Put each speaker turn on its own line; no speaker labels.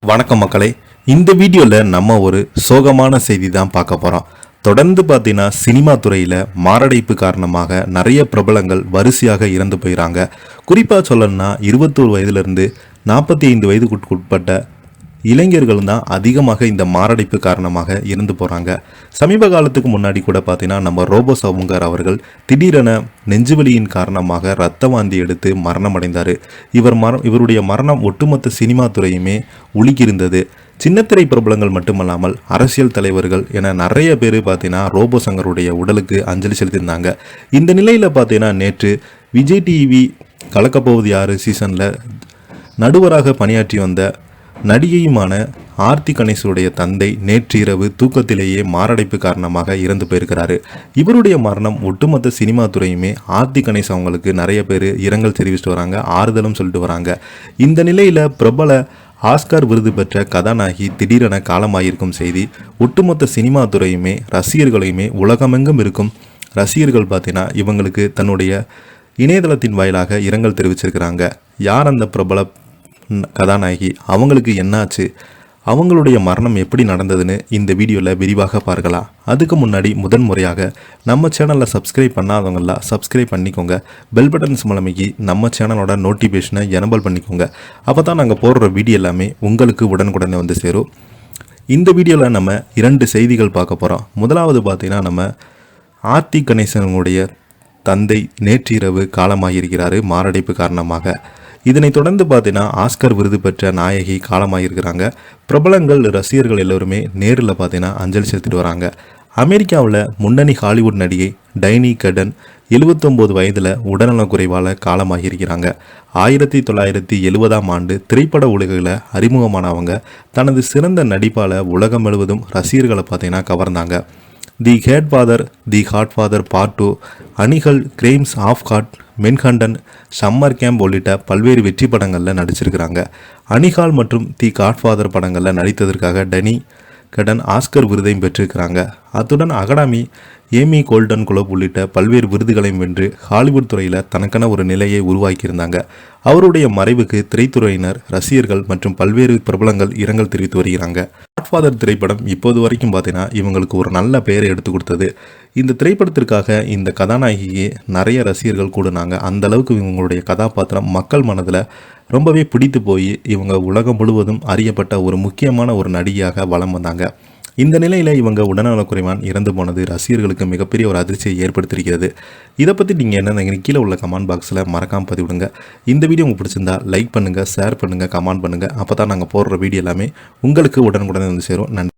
வணக்கம் மக்களே. இந்த வீடியோவில் நம்ம ஒரு சோகமான செய்தி தான் பார்க்க போகிறோம். தொடர்ந்து பார்த்தீங்கன்னா சினிமா துறையில் மாரடைப்பு காரணமாக நிறைய பிரபலங்கள் வரிசையாக இறந்து போயிறாங்க. குறிப்பாக சொல்லணும்னா 21 வயதிலிருந்து 45 வயதுக்கு உட்பட்ட இளைஞர்கள் தான் அதிகமாக இந்த மாரடைப்பு காரணமாக இறந்து போகிறாங்க. சமீப காலத்துக்கு முன்னாடி கூட பார்த்தீங்கன்னா நம்ம ரோபோ சவுங்கர் அவர்கள் திடீரென நெஞ்சுவலியின் காரணமாக இரத்த வாந்தி எடுத்து மரணம் அடைந்தார். இவருடைய மரணம் ஒட்டுமொத்த சினிமா துறையுமே உலுக்கியிருந்தது. சின்னத்திரை பிரபலங்கள் மட்டுமல்லாமல் அரசியல் தலைவர்கள் என நிறைய பேர் பார்த்தீங்கன்னா ரோபோ சங்கருடைய உடலுக்கு அஞ்சலி செலுத்தியிருந்தாங்க. இந்த நிலையில் பார்த்தீங்கன்னா நேற்று விஜய் டிவி கலக்கப்போவது யாரு சீசனில் நடுவராக பணியாற்றி வந்த நடிகையுமான ஆர்த்தி கணேசுடைய தந்தை நேற்று இரவு தூக்கத்திலேயே மாரடைப்பு காரணமாக இறந்து போயிருக்கிறாரு. இவருடைய மரணம் ஒட்டுமொத்த சினிமா துறையுமே ஆர்த்தி கணேஷ் அவங்களுக்கு நிறைய பேர் இரங்கல் தெரிவிச்சுட்டு வராங்க, ஆறுதலும் சொல்லிட்டு வராங்க. இந்த நிலையில் பிரபல ஆஸ்கார் விருது பெற்ற கதாநாயகி திடீரென காலமாயிருக்கும் செய்தி ஒட்டுமொத்த சினிமா துறையுமே ரசிகர்களையுமே உலகமெங்கும் இருக்கும் ரசிகர்கள் பார்த்தீங்கன்னா இவங்களுக்கு தன்னுடைய இணையதளத்தின் வாயிலாக இரங்கல் தெரிவிச்சிருக்கிறாங்க. யார் அந்த பிரபல கதாநாயகி, அவங்களுக்கு என்னாச்சு, அவங்களுடைய மரணம் எப்படி நடந்ததுன்னு இந்த வீடியோவில் விரிவாக பார்க்கலாம். அதுக்கு முன்னாடி முதன்முறையாக நம்ம சேனலில் சப்ஸ்கிரைப் பண்ணாதவங்களாம் சப்ஸ்கிரைப் பண்ணிக்கோங்க. பெல் பட்டன்ஸ் மூலமைக்கு நம்ம சேனலோட நோட்டிஃபிகேஷனை எனபிள் பண்ணிக்கோங்க. அப்போ தான் நாங்கள் போடுற வீடியோ எல்லாமே உங்களுக்கு உடனுக்குடனே வந்து சேரும். இந்த வீடியோவில் நம்ம 2 செய்திகள் பார்க்க போகிறோம். முதலாவது பார்த்தீங்கன்னா நம்ம ஆர்த்தி கணேசனுடைய தந்தை நேற்றிரவு காலமாகியிருக்கிறாரு மாரடைப்பு காரணமாக. இதனைத் தொடர்ந்து பார்த்தீங்கன்னா ஆஸ்கர் விருது பெற்ற நாயகி காலமாகியிருக்கிறாங்க. பிரபலங்கள் ரசிகர்கள் எல்லோருமே நேரில் பார்த்தீங்கன்னா அஞ்சலி செலுத்திட்டு வராங்க. அமெரிக்காவில் முன்னணி ஹாலிவுட் நடிகை டைனி கடன் 79 வயதில் உடல்நலக்குறைவால் காலமாகியிருக்கிறாங்க. 1970ஆம் ஆண்டு திரைப்பட உலகில் அறிமுகமானவங்க தனது சிறந்த நடிப்பால் உலகம் முழுவதும் ரசிகர்களை பார்த்தீங்கன்னா கவர்ந்தாங்க. தி ஹேட்ஃபாதர், தி ஹாட்ஃபாதர் பார்ட் 2, அணிகள், crimes of God, Manhattan, summer camp உள்ளிட்ட பல்வேறு வெற்றி படங்களில் நடிச்சிருக்கிறாங்க. அணிகால் மற்றும் தி காட்ஃபாதர் படங்களில் நடித்ததற்காக டனி கடன் ஆஸ்கர் விருதையும் பெற்றிருக்கிறாங்க. அத்துடன் அகாடமி, ஏமி கோல்டன் குளோப் உள்ளிட்ட பல்வேறு விருதுகளையும் வென்று ஹாலிவுட் துறையில் தனக்கென ஒரு நிலையை உருவாக்கியிருந்தாங்க. அவருடைய மறைவுக்கு திரைத்துறையினர், ரசிகர்கள் மற்றும் பல்வேறு பிரபலங்கள் இரங்கல் தெரிவித்து வருகிறாங்க. காட்ஃபாதர் திரைப்படம் இப்போது வரைக்கும் பார்த்தீங்கன்னா இவங்களுக்கு ஒரு நல்ல பெயரை எடுத்து கொடுத்தது. இந்த திரைப்படத்திற்காக இந்த கதாநாயகிக்கு நிறைய ரசிகர்கள் கூடுனாங்க. அந்த அளவுக்கு இவங்களுடைய கதாபாத்திரம் மக்கள் மனதில் ரொம்பவே பிடித்து போய் இவங்க உலகம் முழுவதும் அறியப்பட்ட ஒரு முக்கியமான ஒரு நடிகையாக வலம் வந்தாங்க. இந்த நிலையில் இவங்க உடல்நலக்குறைவான் இறந்து போனது ரசிகர்களுக்கு மிகப்பெரிய ஒரு அதிர்ச்சியை ஏற்படுத்தியிருக்கிறது. இதை பற்றி நீங்கள் என்ன கீழே உள்ள கமெண்ட் பாக்ஸில் மறக்காமல் பதிவிடுங்க. இந்த வீடியோ உங்களுக்கு பிடிச்சிருந்தா லைக் பண்ணுங்கள், ஷேர் பண்ணுங்கள், கமெண்ட் பண்ணுங்கள். அப்போ தான் நாங்கள் போடுற வீடியோ எல்லாமே உங்களுக்கு உடனுக்குடனே வந்து சேரும். நன்றி.